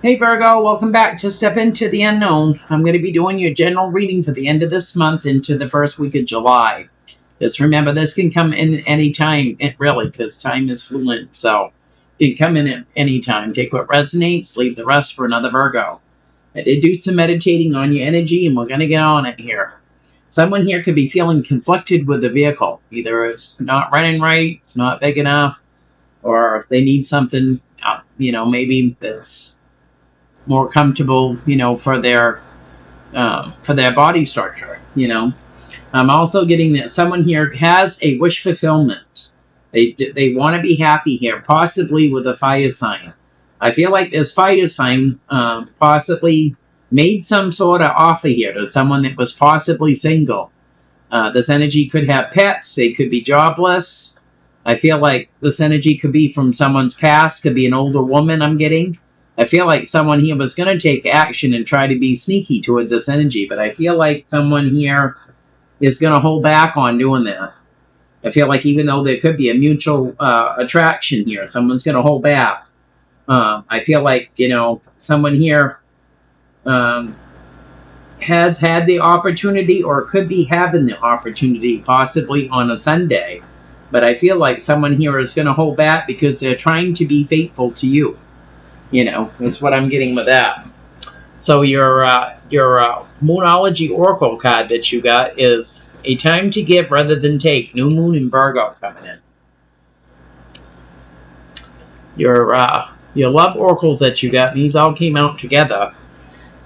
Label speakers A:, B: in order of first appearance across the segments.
A: Hey Virgo, welcome back to Step Into the Unknown. I'm going to be doing your general reading for the end of this month into the first week of July. Just remember, this can come in any time, really, because time is fluid. So it can come in at any time. Take what resonates, leave the rest for another Virgo. I did do some meditating on your energy, and we're going to get on it here. Someone here could be feeling conflicted with the vehicle. Either it's not running right, it's not big enough, or they need something, maybe that's more comfortable, for their body structure. I'm also getting that someone here has a wish fulfillment. They want to be happy here, possibly with a fire sign. I feel like this fire sign possibly made some sort of offer here to someone that was possibly single. This energy could have pets. They could be jobless. I feel like this energy could be from someone's past. Could be an older woman I'm getting. I feel like someone here was going to take action and try to be sneaky towards this energy, but I feel like someone here is going to hold back on doing that. I feel like even though there could be a mutual attraction here, someone's going to hold back. I feel like, someone here has had the opportunity or could be having the opportunity possibly on a Sunday, but I feel like someone here is going to hold back because they're trying to be faithful to you. That's what I'm getting with that. So your Moonology Oracle card that you got is a time to give rather than take. New Moon in Virgo coming in. Your love oracles that you got, these all came out together,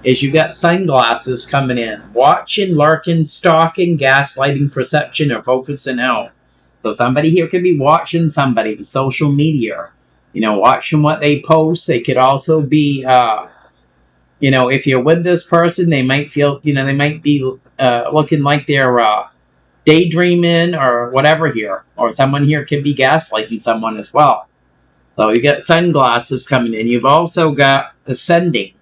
A: is you got sunglasses coming in. Watching, lurking, stalking, gaslighting, perception, or focusing out. So somebody here could be watching somebody, social media. Watching what they post. They could also be, if you're with this person, they might feel, they might be looking like they're daydreaming or whatever here. Or someone here could be gaslighting someone as well. So you got sunglasses coming in. You've also got ascending,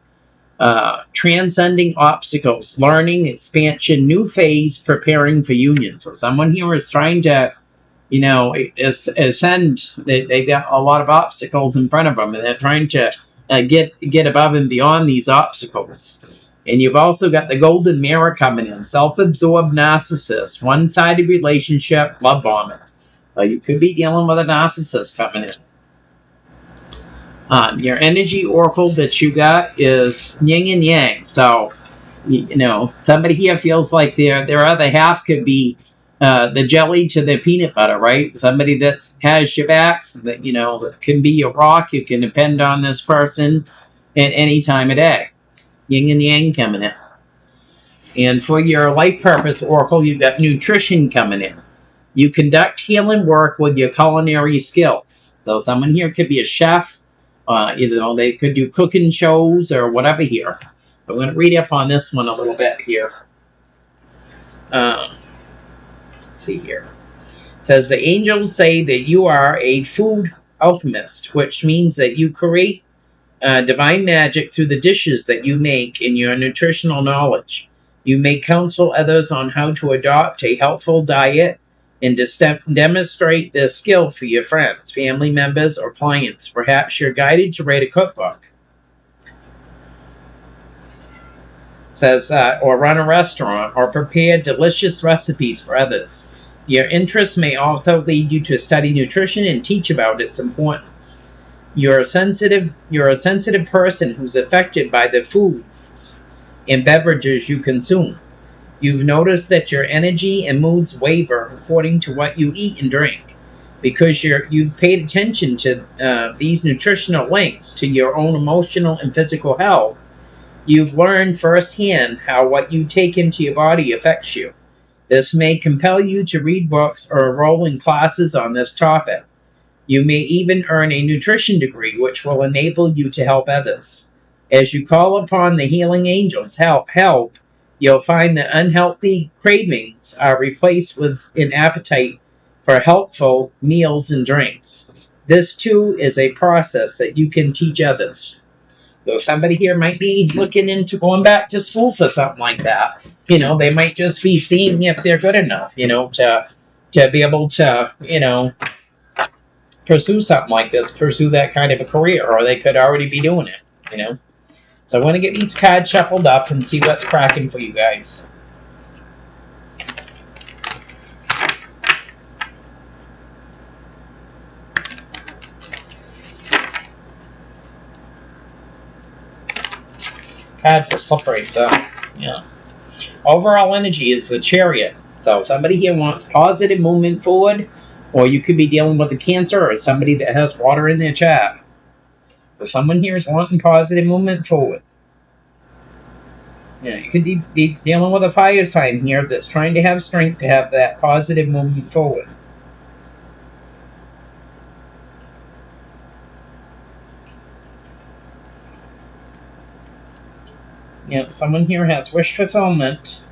A: transcending obstacles, learning, expansion, new phase, preparing for union. So someone here is trying to ascend. They've got a lot of obstacles in front of them, and they're trying to get above and beyond these obstacles. And you've also got the golden mirror coming in. Self-absorbed narcissist, one-sided relationship, love bombing. So you could be dealing with a narcissist coming in. Your energy oracle that you got is yin and yang. So, somebody here feels like their other half could be the jelly to the peanut butter, right? Somebody that has your backs, that can be your rock. You can depend on this person at any time of day. Yin and yang coming in. And for your life purpose oracle, you've got nutrition coming in. You conduct healing work with your culinary skills. So someone here could be a chef. They could do cooking shows or whatever here. I'm going to read up on this one a little bit here. See here. It says the angels say that you are a food alchemist, which means that you create divine magic through the dishes that you make in your nutritional knowledge. You may counsel others on how to adopt a healthful diet and to demonstrate this skill for your friends, family members, or clients. Perhaps you're guided to write a cookbook. Says, or run a restaurant, or prepare delicious recipes for others. Your interests may also lead you to study nutrition and teach about its importance. You're a sensitive person who's affected by the foods and beverages you consume. You've noticed that your energy and moods waver according to what you eat and drink. Because you've paid attention to these nutritional links to your own emotional and physical health, you've learned firsthand how what you take into your body affects you. This may compel you to read books or enroll in classes on this topic. You may even earn a nutrition degree, which will enable you to help others. As you call upon the healing angels' help, you'll find that unhealthy cravings are replaced with an appetite for helpful meals and drinks. This, too, is a process that you can teach others. So somebody here might be looking into going back to school for something like that. They might just be seeing if they're good enough, to be able to, pursue something like this, pursue that kind of a career, or they could already be doing it, So I want to get these cards shuffled up and see what's cracking for you guys. Cards are slippery, so yeah. Overall energy is the Chariot. So somebody here wants positive movement forward, or you could be dealing with a Cancer or somebody that has water in their chart. So someone here is wanting positive movement forward. Yeah, you could be dealing with a fire sign here that's trying to have strength to have that positive movement forward. Yeah, someone here has wish fulfillment,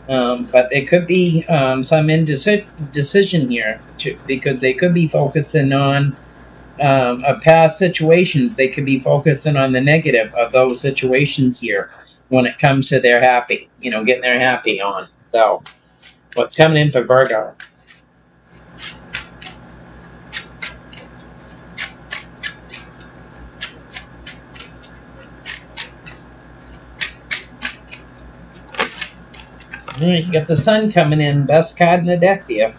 A: but it could be some indecision here because they could be focusing on past situations. They could be focusing on the negative of those situations here when it comes to their happy, getting their happy on. So, what's coming in for Virgo? All right, you got the Sun coming in. Best card in the deck here,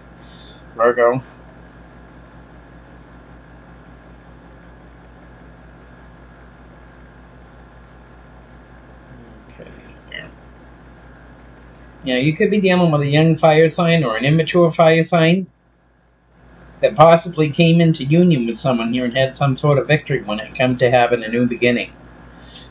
A: Virgo. Okay. Yeah, you could be dealing with a young fire sign or an immature fire sign that possibly came into union with someone here and had some sort of victory when it comes to having a new beginning.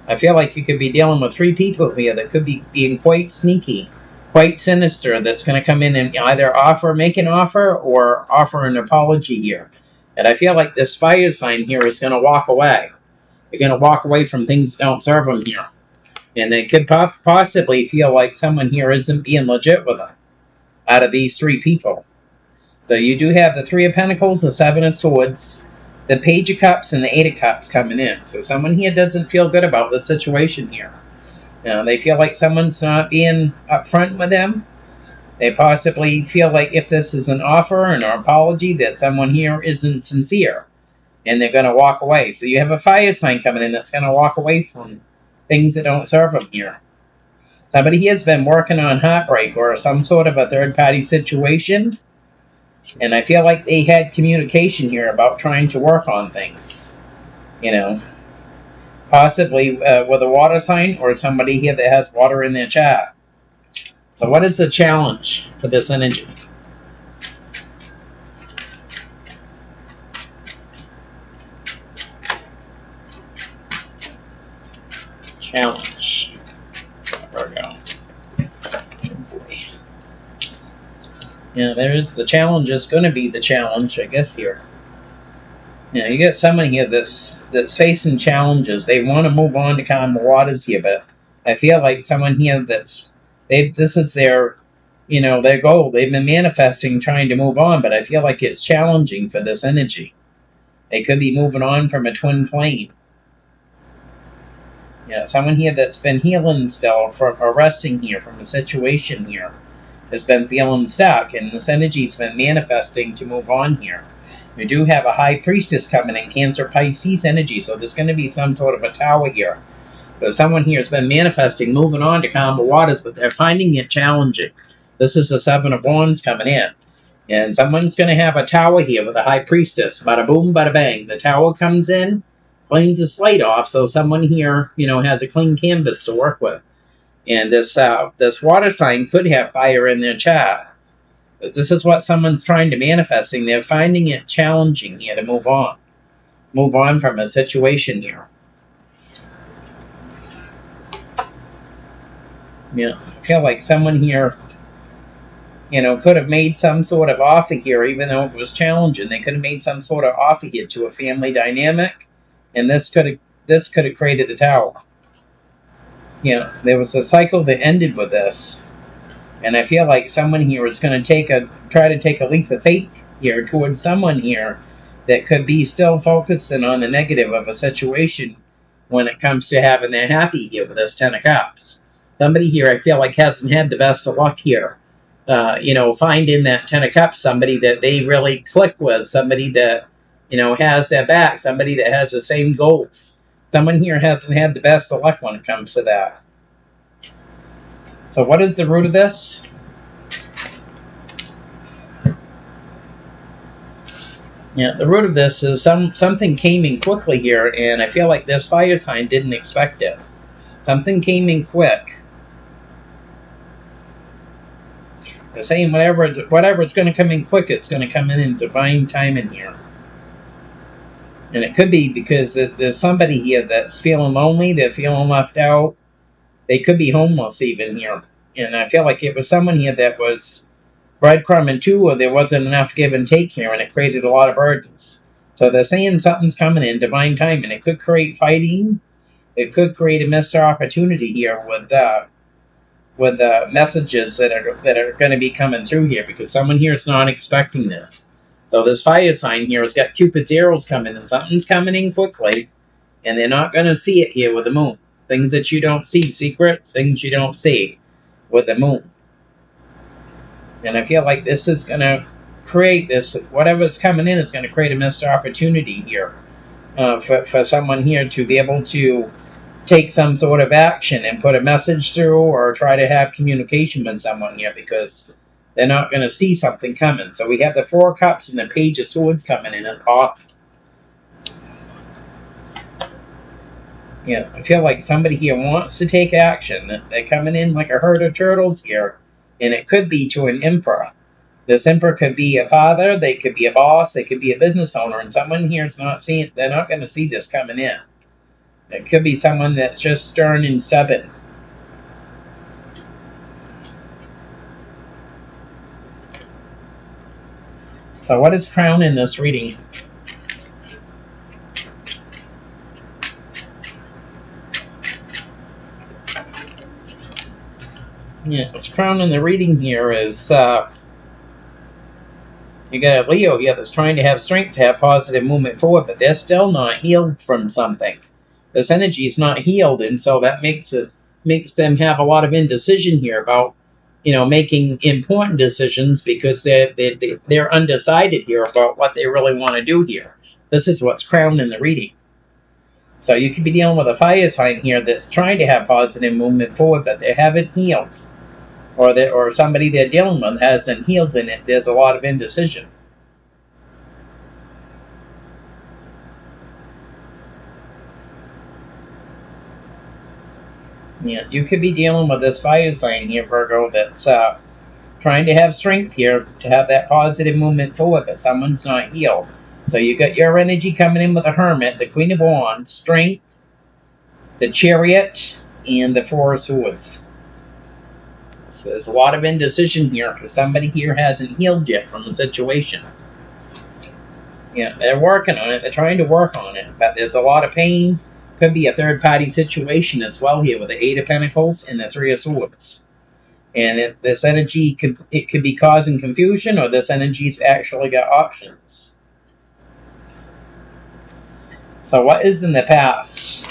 A: I feel like you could be dealing with 3 people here that could be being quite sneaky, quite sinister, that's going to come in and either make an offer or offer an apology here. And I feel like this fire sign here is going to walk away. They're going to walk away from things that don't serve them here. And they could possibly feel like someone here isn't being legit with them out of these 3 people. So you do have the 3 of Pentacles, the 7 of Swords, the Page of Cups, and the 8 of Cups coming in. So someone here doesn't feel good about the situation here. They feel like someone's not being upfront with them. They possibly feel like if this is an offer and an apology, that someone here isn't sincere. And they're going to walk away. So you have a fire sign coming in that's going to walk away from things that don't serve them here. Somebody here has been working on heartbreak or some sort of a third-party situation. And I feel like they had communication here about trying to work on things. Possibly with a water sign or somebody here that has water in their chart. So what is the challenge for this energy? Challenge. Virgo. Yeah, the challenge is going to be the challenge, I guess, here. You get someone here that's facing challenges. They want to move on to calm the waters here, but I feel like someone here this is their goal. They've been manifesting, trying to move on, but I feel like it's challenging for this energy. They could be moving on from a twin flame. Yeah, someone here that's been healing still or resting here from a situation here has been feeling stuck, and this energy's been manifesting to move on here. You do have a High Priestess coming in, Cancer Pisces energy, so there's going to be some sort of a tower here. So someone here has been manifesting, moving on to calm the waters, but they're finding it challenging. This is the 7 of Wands coming in. And someone's going to have a tower here with a High Priestess. Bada boom, bada bang. The tower comes in, cleans the slate off, so someone here, has a clean canvas to work with. And this water sign could have fire in their chart. But this is what someone's trying to manifesting. They're finding it challenging here to move on. Move on from a situation here. I feel like someone here, could have made some sort of offer here, even though it was challenging. They could have made some sort of offer here to a family dynamic, and this could have created a tower. There was a cycle that ended with this, and I feel like someone here is going to try to take a leap of faith here towards someone here that could be still focusing on the negative of a situation when it comes to having their happy here with this 10 of Cups. Somebody here I feel like hasn't had the best of luck here. Finding that 10 of Cups, somebody that they really click with, somebody that, has their back, somebody that has the same goals, Someone here hasn't had the best of luck when it comes to that. So what is the root of this? Yeah, the root of this is something came in quickly here, and I feel like this fire sign didn't expect it. Something came in quick. They're saying whatever it's going to come in quick, it's going to come in divine timing here. And it could be because there's somebody here that's feeling lonely, they're feeling left out. They could be homeless even here. And I feel like it was someone here that was breadcrumbing too, or there wasn't enough give and take here, and it created a lot of burdens. So they're saying something's coming in divine timing. It could create fighting. It could create a missed opportunity here with messages that are going to be coming through here, because someone here is not expecting this. So this fire sign here has got Cupid's arrows coming, and something's coming in quickly, and they're not going to see it here with the moon. Things that you don't see, secrets, things you don't see with the moon. And I feel like this is going to create this, whatever's coming in, it's going to create a missed opportunity here for someone here to be able to take some sort of action and put a message through, or try to have communication with someone here, because they're not going to see something coming. So we have the Four of Cups and the Page of Swords coming in and off. Yeah, I feel like somebody here wants to take action. They're coming in like a herd of turtles here, and it could be to an emperor. This emperor could be a father, they could be a boss, they could be a business owner, and someone here is not seeing, they're not going to see this coming in. It could be someone that's just stern and stubborn. So what is crown in this reading? Yeah, what's crown in the reading here is you got a Leo here that's trying to have strength to have positive movement forward, but they're still not healed from something. This energy is not healed, and so that makes them have a lot of indecision here about, making important decisions, because they're undecided here about what they really want to do here. This is what's crowned in the reading. So you could be dealing with a fire sign here that's trying to have positive movement forward, but they haven't healed. Or somebody they're dealing with hasn't healed in it. There's a lot of indecision. Yeah, you could be dealing with this fire sign here, Virgo, that's trying to have strength here to have that positive movement forward, but someone's not healed. So you got your energy coming in with the Hermit, the Queen of Wands, Strength, the Chariot, and the Four of Swords. So there's a lot of indecision here, because somebody here hasn't healed yet from the situation. Yeah, they're working on it. They're trying to work on it, but there's a lot of pain. Could be a third-party situation as well here with the Eight of Pentacles and the Three of Swords. And this energy could be causing confusion, or this energy's actually got options. So what is in the past?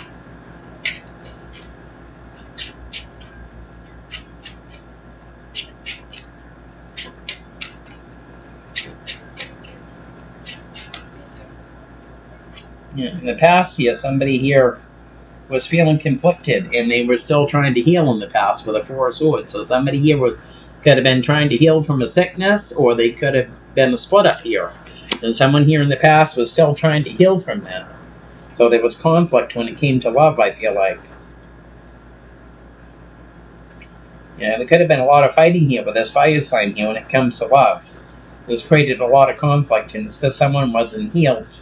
A: In the past here, somebody here was feeling conflicted, and they were still trying to heal in the past with a Four of Swords. So somebody here could have been trying to heal from a sickness, or they could have been a split up here. And someone here in the past was still trying to heal from that. So there was conflict when it came to love, I feel like. Yeah, there could have been a lot of fighting here with this fire sign here when it comes to love. It's created a lot of conflict, and it's because someone wasn't healed.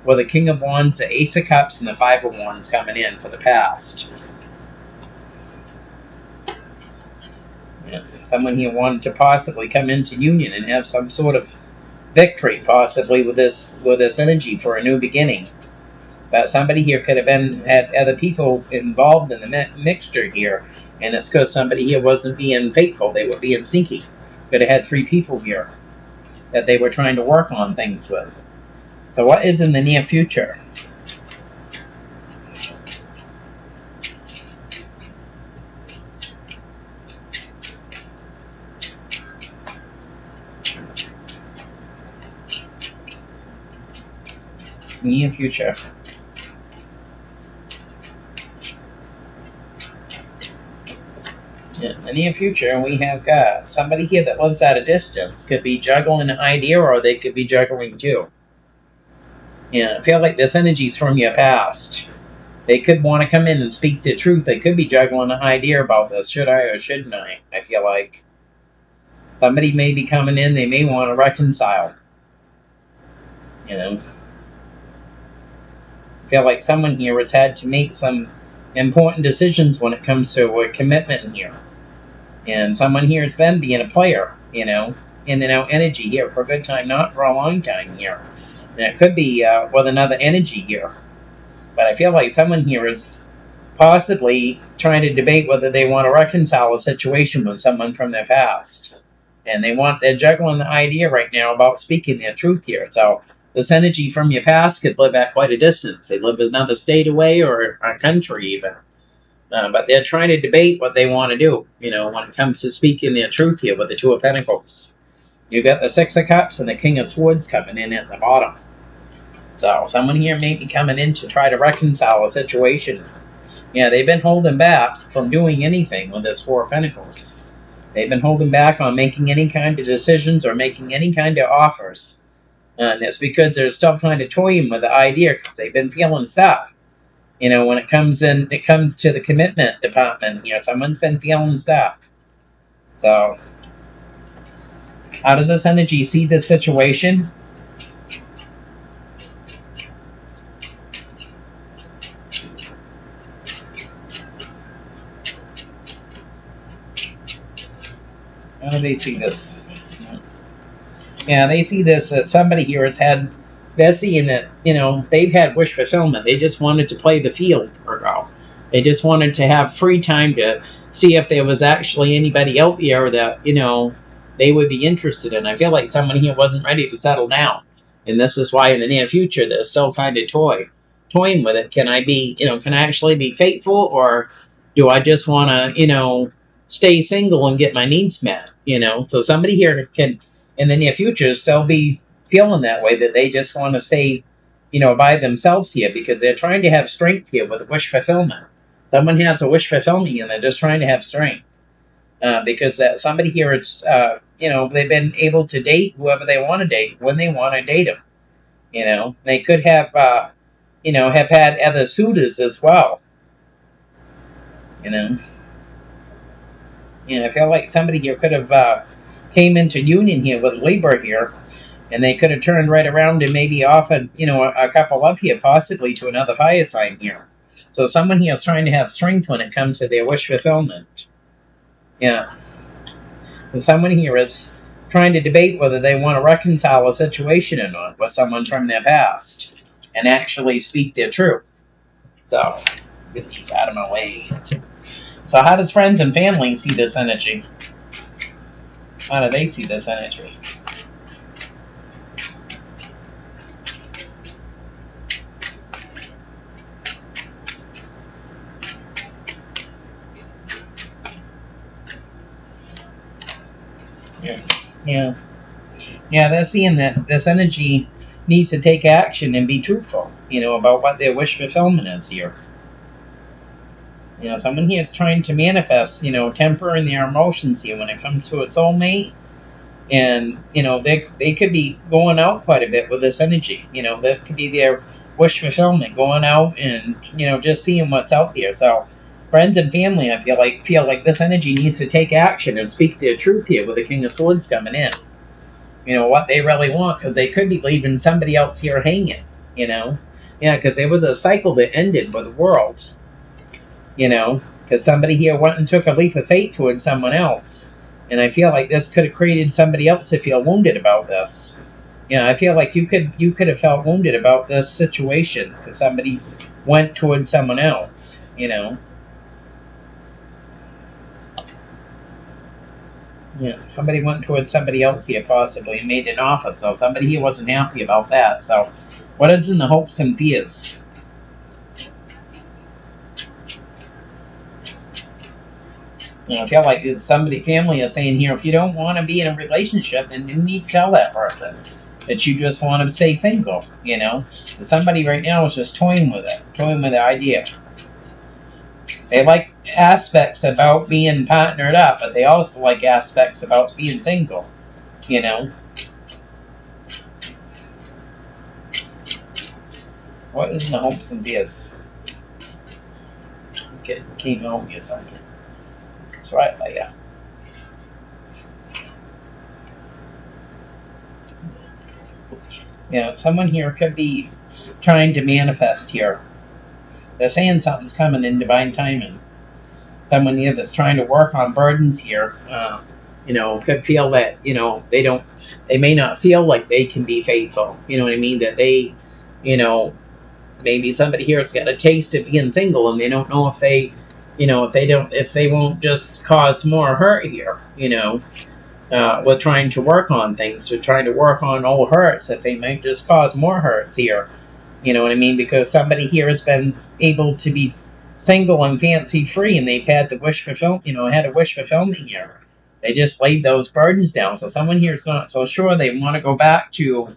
A: With the King of Wands, the Ace of Cups, and the Five of Wands coming in for the past. Yeah, someone here wanted to possibly come into union and have some sort of victory, possibly with this energy for a new beginning. But somebody here could have had other people involved in the mixture here, and it's because somebody here wasn't being faithful. They were being sneaky. Could have had 3 people here that they were trying to work on things with. So what is in the near future? Near future. In the near future, we have got somebody here that lives at a distance. Could be juggling an idea, or they could be juggling you. I feel like this energy's from your past. They could want to come in and speak the truth. They could be juggling an idea about this. Should I or shouldn't I? I feel like somebody may be coming in. They may want to reconcile. I feel like someone here has had to make some important decisions when it comes to a commitment here. And someone here has been being a player, in and out energy here for a good time, not for a long time here. And it could be with another energy here. But I feel like someone here is possibly trying to debate whether they want to reconcile a situation with someone from their past. And they're juggling the idea right now about speaking their truth here. So this energy from your past could live at quite a distance. They live another state away or a country even. But they're trying to debate what they want to do, when it comes to speaking their truth here with the Two of Pentacles. You've got the Six of Cups and the King of Swords coming in at the bottom. So someone here may be coming in to try to reconcile a situation. They've been holding back from doing anything with this Four of Pentacles. They've been holding back on making any kind of decisions or making any kind of offers. And it's because they're still kind of toying with the idea because they've been feeling stuck. When it comes to the commitment department, someone's been feeling stuck. So, how does this energy see this situation? How do they see this? They see this that somebody here has had. They're seeing that, they've had wish fulfillment. They just wanted to play the field, Virgo. They just wanted to have free time to see if there was actually anybody out there that, they would be interested in. I feel like someone here wasn't ready to settle down. And this is why in the near future they're still kind of toying with it. Can I actually be faithful, or do I just want to, stay single and get my needs met? So somebody here can, in the near future, still be feeling that way, that they just want to stay, by themselves here because they're trying to have strength here with wish fulfillment. Someone has a wish fulfillment and they're just trying to have strength because somebody here, it's, they've been able to date whoever they want to date when they want to date them. They could have, have had other suitors as well. I feel like somebody here could have came into union here with Libra here, and they could have turned right around and maybe offered, a couple of here, possibly to another fire sign here. So someone here is trying to have strength when it comes to their wish fulfillment. And someone here is trying to debate whether they want to reconcile a situation or not with someone from their past and actually speak their truth. So, get these out of my way. So how does friends and family see this energy? How do they see this energy? They're seeing that this energy needs to take action and be truthful, about what their wish fulfillment is here. Someone here is trying to manifest, tempering their emotions here when it comes to a soulmate. And, they could be going out quite a bit with this energy. That could be their wish fulfillment, going out and, just seeing what's out there. So, friends and family, I feel like this energy needs to take action and speak their truth here with the King of Swords coming in. What they really want, because they could be leaving somebody else here hanging, because there was a cycle that ended with the world. Because somebody here went and took a leap of faith towards someone else. And I feel like this could have created somebody else to feel wounded about this. I feel like you could have felt wounded about this situation because somebody went towards someone else, somebody went towards somebody else here possibly and made an offer. So somebody here wasn't happy about that. So what is in the hopes and fears? I feel like family is saying here, if you don't want to be in a relationship, then you need to tell that person that you just want to stay single, That somebody right now is just toying with the idea. They like aspects about being partnered up, but they also like aspects about being single, you know. What is in the hopes and fears? Okay, came home here something. That's right, yeah. Yeah, someone here could be trying to manifest here. They're saying something's coming in divine timing. Someone here that's trying to work on burdens here, could feel that, they may not feel like they can be faithful. You know what I mean? That they, maybe somebody here has got a taste of being single and they don't know if they, if they won't just cause more hurt here, we're trying to work on things. We're trying to work on old hurts that they might just cause more hurts here. You know what I mean? Because somebody here has been able to be single and fancy free, and they've had the wish fulfillment. Had a wish fulfillment here. They just laid those burdens down. So someone here is not so sure they want to go back to,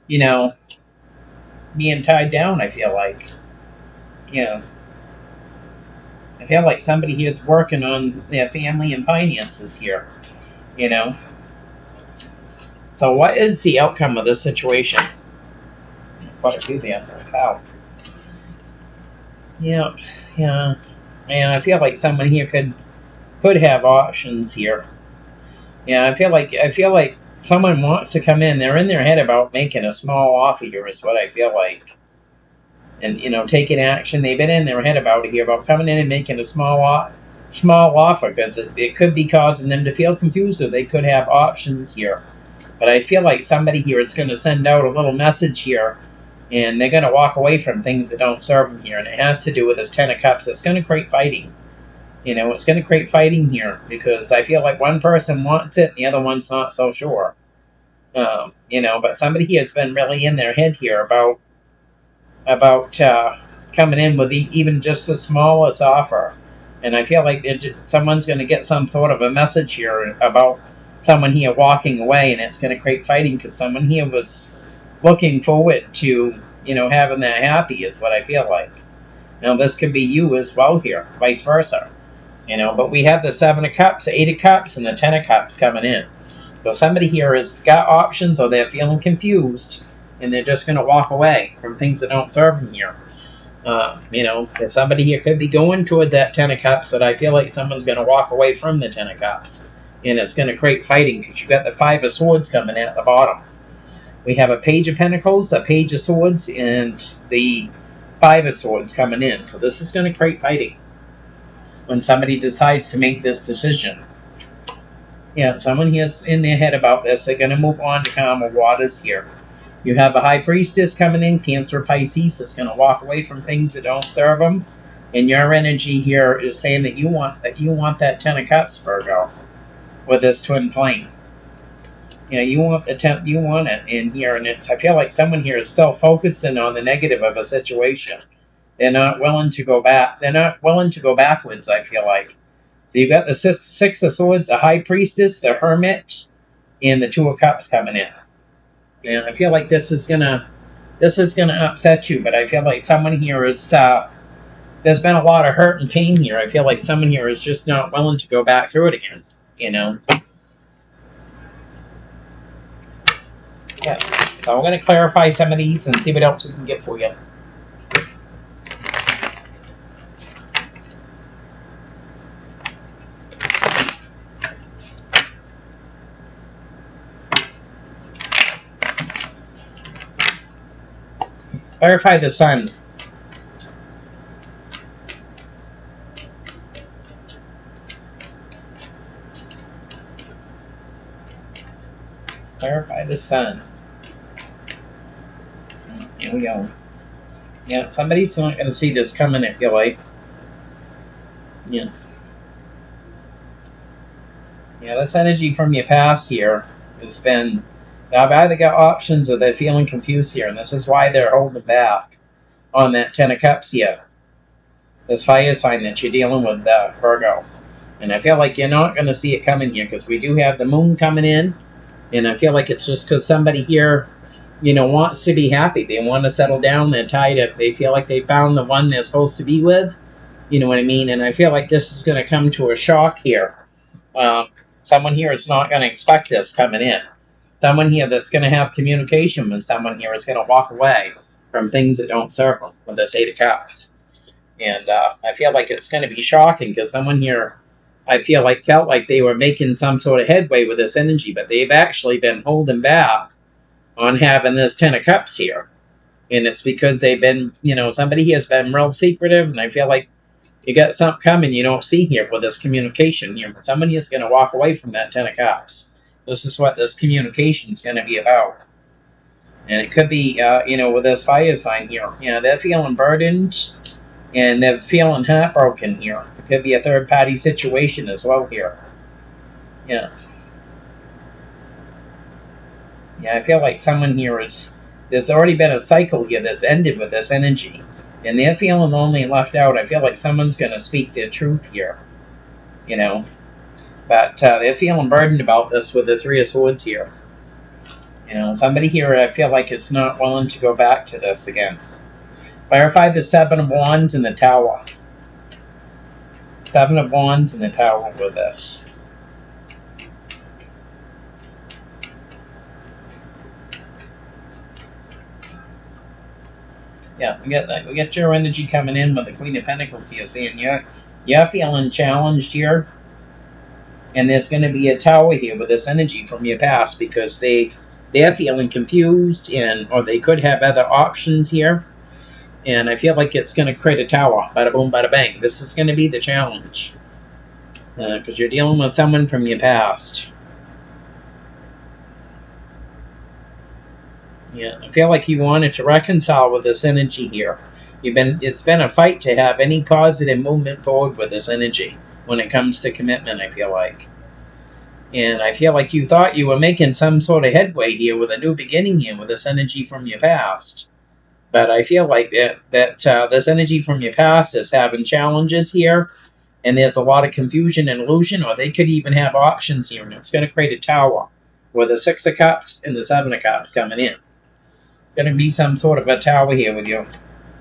A: being tied down. I feel like, I feel like somebody here is working on their family and finances here. So what is the outcome of this situation? Quite a few there. Wow. Yeah. And I feel like someone here could have options here. Yeah, I feel like someone wants to come in. They're in their head about making a small offer here is what I feel like. And taking action. They've been in their head about it here, about coming in and making a small offer, because it could be causing them to feel confused, or they could have options here. But I feel like somebody here is going to send out a little message here, and they're going to walk away from things that don't serve them here. And it has to do with this Ten of Cups. It's going to create fighting. It's going to create fighting here, because I feel like one person wants it and the other one's not so sure. But somebody here has been really in their head here about coming in with even just the smallest offer. And I feel like someone's going to get some sort of a message here about someone here walking away, and it's going to create fighting, because someone here was looking forward to, having that happy, is what I feel like. Now, this could be you as well here, vice versa. But we have the Seven of Cups, the Eight of Cups, and the Ten of Cups coming in. So somebody here has got options, or they're feeling confused, and they're just going to walk away from things that don't serve them here. If somebody here could be going towards that Ten of Cups, that I feel like someone's going to walk away from the Ten of Cups. And it's going to create fighting, because you've got the Five of Swords coming at the bottom. We have a Page of Pentacles, a Page of Swords, and the Five of Swords coming in. So this is going to create fighting when somebody decides to make this decision. Yeah, someone here's in their head about this. They're going to move on to calmer waters here. You have a High Priestess coming in, Cancer, Pisces, that's going to walk away from things that don't serve them. And your energy here is saying that you want that Ten of Cups, Virgo, with this twin flame. You want you want it in here, and I feel like someone here is still focusing on the negative of a situation. They're not willing to go back. They're not willing to go backwards, I feel like. So you've got the Six of Swords, the High Priestess, the Hermit, and the Two of Cups coming in. And I feel like this is gonna upset you, but I feel like someone here is there's been a lot of hurt and pain here. I feel like someone here is just not willing to go back through it again. Yeah. So I'm gonna clarify some of these and see what else we can get for you. Clarify the Sun. Clarify the Sun. Here we go. Yeah, somebody's not going to see this coming, I feel like. Yeah. Yeah, this energy from your past here has been... I've either got options, or they're feeling confused here, and this is why they're holding back on that Ten of Cups here. This fire sign that you're dealing with, Virgo. And I feel like you're not going to see it coming here, because we do have the Moon coming in, and I feel like it's just because somebody here, wants to be happy. They want to settle down. They're tied up. They feel like they found the one they're supposed to be with, You know what I mean? And I feel like this is going to come to a shock here. Someone here is not going to expect this coming in. Someone here that's going to have communication with someone here is going to walk away from things that don't serve them with this Eight of Cups. And I feel like it's going to be shocking because someone here, I feel like, felt like they were making some sort of headway with this energy, but they've actually been holding back on having this Ten of Cups here. And it's because they've been, somebody here has been real secretive, and I feel like you got something coming you don't see here with this communication here. But somebody is going to walk away from that Ten of Cups. This is what this communication is going to be about. And it could be, with this fire sign here, they're feeling burdened and they're feeling heartbroken here. It could be a third-party situation as well here. Yeah. Yeah, I feel like someone here there's already been a cycle here that's ended with this energy. And they're feeling lonely and left out. I feel like someone's going to speak their truth here. But they're feeling burdened about this with the Three of Swords here. Somebody here I feel like is not willing to go back to this again. Clarify the Seven of Wands and the Tower. Seven of Wands and the Tower with this. Yeah, we get your energy coming in with the Queen of Pentacles here, saying you're feeling challenged here. And there's going to be a Tower here with this energy from your past because they're feeling confused, or they could have other options here. And I feel like it's going to create a Tower. Bada boom, bada bang. This is going to be the challenge. Because you're dealing with someone from your past. Yeah, I feel like you wanted to reconcile with this energy here. It's been a fight to have any positive movement forward with this energy when it comes to commitment, I feel like. And I feel like you thought you were making some sort of headway here with a new beginning here with this energy from your past. But I feel like that this energy from your past is having challenges here, and there's a lot of confusion and illusion, or they could even have options here, and it's going to create a Tower with the Six of Cups and the Seven of Cups coming in. Going to be some sort of a Tower here with you.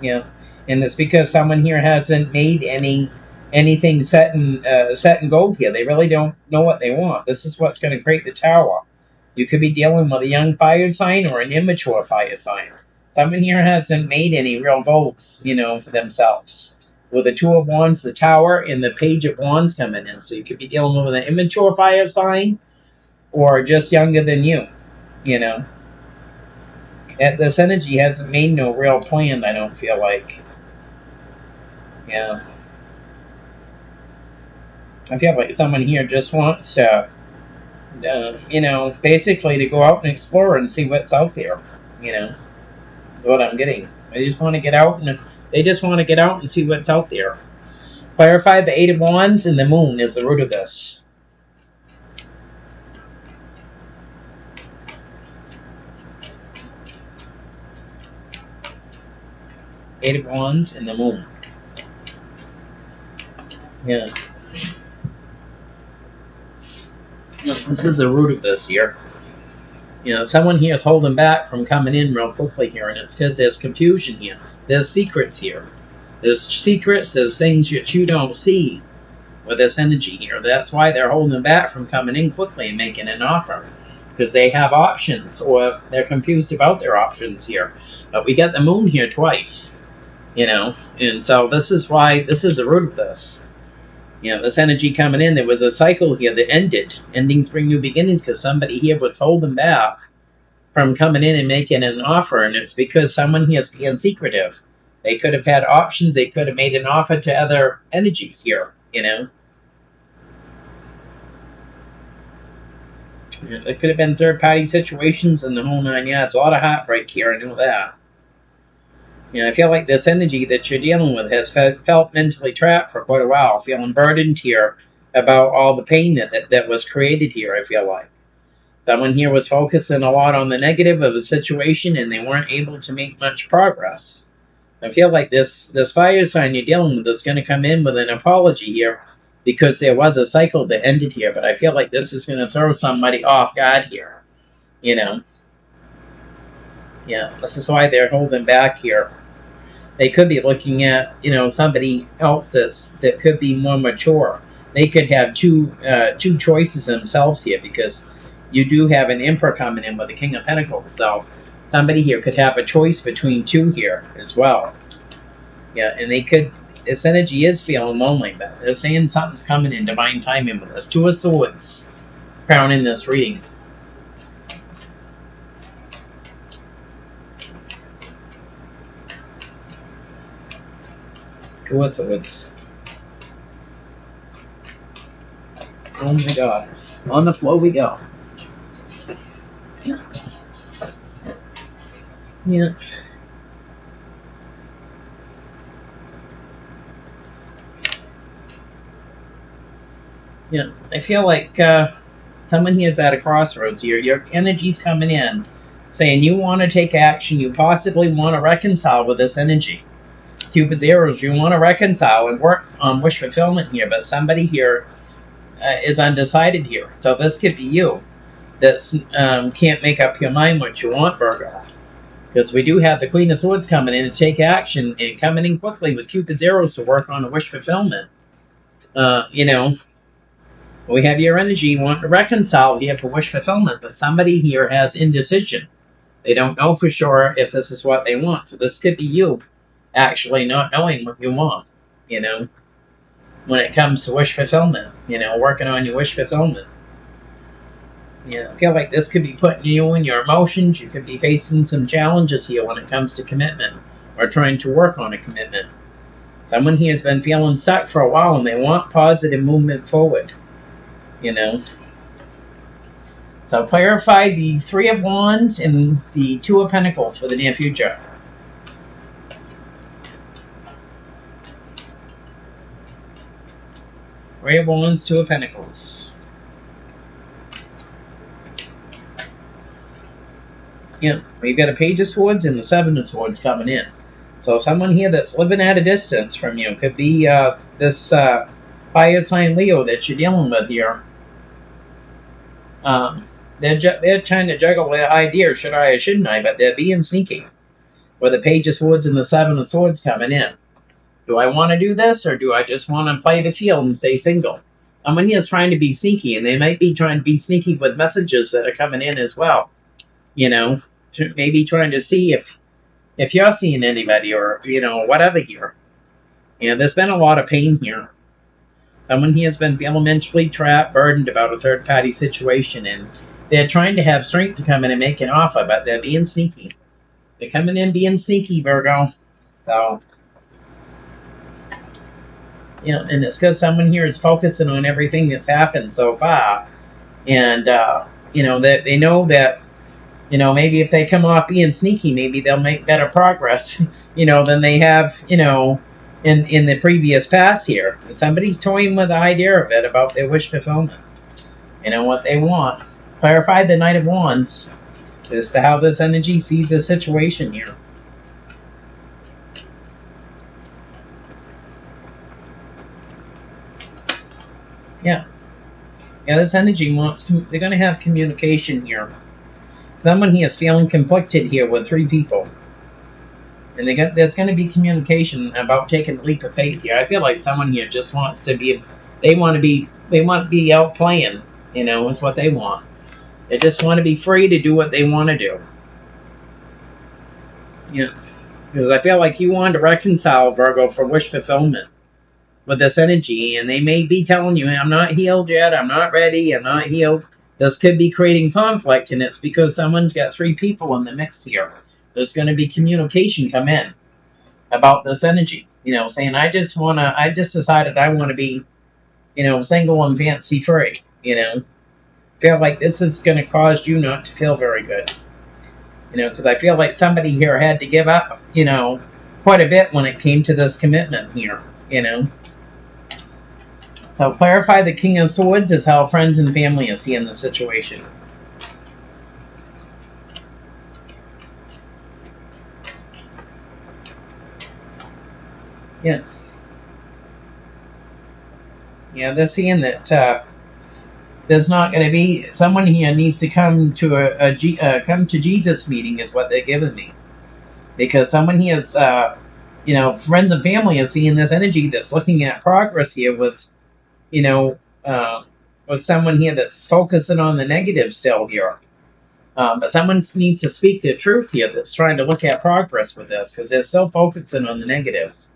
A: Yeah. And it's because someone here hasn't made anything set in gold here. They really don't know what they want. This is what's going to create the Tower. You could be dealing with a young fire sign or an immature fire sign. Someone here hasn't made any real goals, for themselves. With the Two of Wands, the Tower, and the Page of Wands coming in. So you could be dealing with an immature fire sign or just younger than you, This energy hasn't made no real plan, I don't feel like. Yeah. I feel like someone here just wants to, basically to go out and explore and see what's out there, Is what I'm getting. They just want to get out and see what's out there. Clarify the Eight of Wands and the Moon is the root of this. Eight of Wands and the Moon. Yeah. This is the root of this here. Someone here is holding back from coming in real quickly here, and it's because there's confusion here. There's secrets here. There's secrets, there's things that you don't see with this energy here. That's why they're holding back from coming in quickly and making an offer. Because they have options, or they're confused about their options here. But we got the Moon here twice, and so this is why this is the root of this. This energy coming in, there was a cycle here that ended. Endings bring new beginnings because somebody here was holding back from coming in and making an offer, and it's because someone here is being secretive. They could have had options. They could have made an offer to other energies here, It could have been third-party situations and the whole nine yards. A lot of heartbreak here, I know that. I feel like this energy that you're dealing with has felt mentally trapped for quite a while, feeling burdened here about all the pain that was created here, I feel like. Someone here was focusing a lot on the negative of the situation, and they weren't able to make much progress. I feel like this fire sign you're dealing with is going to come in with an apology here because there was a cycle that ended here, but I feel like this is going to throw somebody off guard here, Yeah, this is why they're holding back here. They could be looking at, somebody else that could be more mature. They could have two choices themselves here, because you do have an Emperor coming in with the King of Pentacles. So somebody here could have a choice between two here as well. Yeah, and they could. This energy is feeling lonely, but they're saying something's coming in divine timing with us. Two of Swords crowning this reading. Two of Swords. Oh my God. On the flow we go. Yeah. Yeah. Yeah. I feel like someone here's at a crossroads here. Your energy's coming in, saying you want to take action. You possibly want to reconcile with this energy. Cupid's arrows, you want to reconcile and work on wish fulfillment here, but somebody here is undecided here. So this could be you that can't make up your mind what you want, Virgo. Because we do have the Queen of Swords coming in to take action, and coming in quickly with Cupid's arrows to work on a wish fulfillment. We have your energy wanting to reconcile here for wish fulfillment, but somebody here has indecision. They don't know for sure if this is what they want. So this could be you actually not knowing what you want, when it comes to wish fulfillment, working on your wish fulfillment. I feel like this could be putting you in your emotions. You could be facing some challenges here when it comes to commitment, or trying to work on a commitment. Someone here has been feeling stuck for a while, and they want positive movement forward, So clarify the Three of Wands and the Two of Pentacles for the near future. Three of Wands, Two of Pentacles. Yeah, we've got a Page of Swords and the Seven of Swords coming in. So someone here that's living at a distance from you could be this fire sign Leo that you're dealing with here. They're trying to juggle the idea, should I or shouldn't I, but they're being sneaky. With the Page of Swords and the Seven of Swords coming in. Do I want to do this, or do I just want to play the field and stay single? Someone here is trying to be sneaky, and they might be trying to be sneaky with messages that are coming in as well. Maybe trying to see if you're seeing anybody, or, whatever here. There's been a lot of pain here. Someone here has been feeling mentally trapped, burdened about a third-party situation, and they're trying to have strength to come in and make an offer, but they're being sneaky. They're coming in being sneaky, Virgo. So, and it's because someone here is focusing on everything that's happened so far. And, that they know that, maybe if they come off being sneaky, maybe they'll make better progress, than they have, in the previous past here. And somebody's toying with the idea of it, about their wish fulfillment. What they want. Clarify the Knight of Wands as to how this energy sees the situation here. Yeah, this energy they're going to have communication here. Someone here is feeling conflicted here with three people. And there's going to be communication about taking a leap of faith here. I feel like someone here just wants to be, they want to be out playing, it's what they want. They just want to be free to do what they want to do. Because I feel like you want to reconcile, Virgo, for wish fulfillment with this energy, and they may be telling you, I'm not healed yet, I'm not ready, I'm not healed. This could be creating conflict, and it's because someone's got three people in the mix here. There's going to be communication come in about this energy, saying, I just decided I want to be, single and fancy free, Feel like this is going to cause you not to feel very good, because I feel like somebody here had to give up, quite a bit when it came to this commitment here, So clarify the King of Swords is how friends and family are seeing the situation. Yeah, they're seeing that there's not going to be someone here needs to come to come to Jesus meeting is what they're giving me, because someone here is friends and family are seeing this energy that's looking at progress here with, you know, with someone here that's focusing on the negative still here. But someone needs to speak the truth here that's trying to look at progress with this because they're still focusing on the negatives.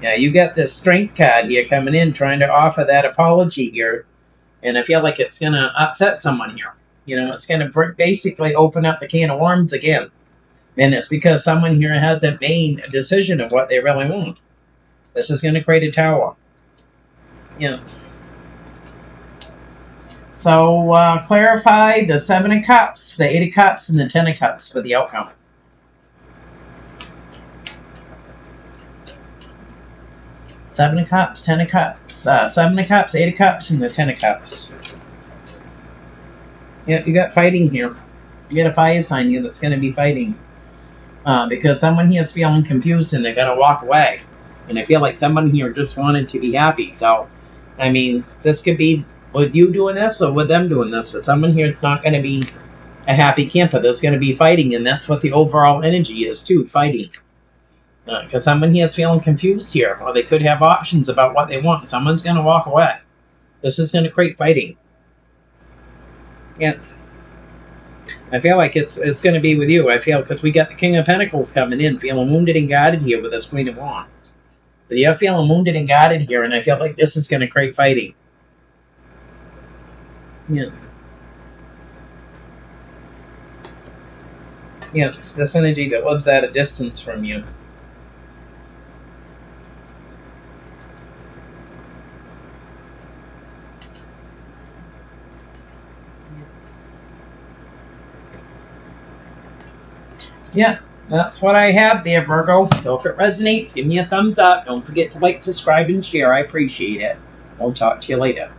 A: Yeah, you got this strength card here coming in trying to offer that apology here. And I feel like it's going to upset someone here. It's going to basically open up the can of worms again. And it's because someone here hasn't made a decision of what they really want. This is going to create a tower. Yeah. So clarify the 7 of Cups, the 8 of Cups, and the 10 of Cups for the outcome. Seven of Cups, 10 of Cups, 7 of Cups, 8 of Cups, and the 10 of Cups. Yeah, you got fighting here. You got a fire sign here that's going to be fighting. Because someone here is feeling confused and they're going to walk away. And I feel like someone here just wanted to be happy. So, I mean, this could be with you doing this or with them doing this. But someone here is not going to be a happy camper. There's going to be fighting. And that's what the overall energy is, too, fighting. Because someone here is feeling confused here. Or they could have options about what they want. Someone's going to walk away. This is going to create fighting. Yeah. I feel like it's going to be with you. I feel because we got the King of Pentacles coming in, feeling wounded and guarded here with this Queen of Wands. So you're feeling wounded and guarded here, and I feel like this is going to create fighting. Yeah. Yeah, it's this energy that lives at a distance from you. Yeah, that's what I have there, Virgo. So if it resonates, give me a thumbs up. Don't forget to like, subscribe, and share. I appreciate it. I'll talk to you later.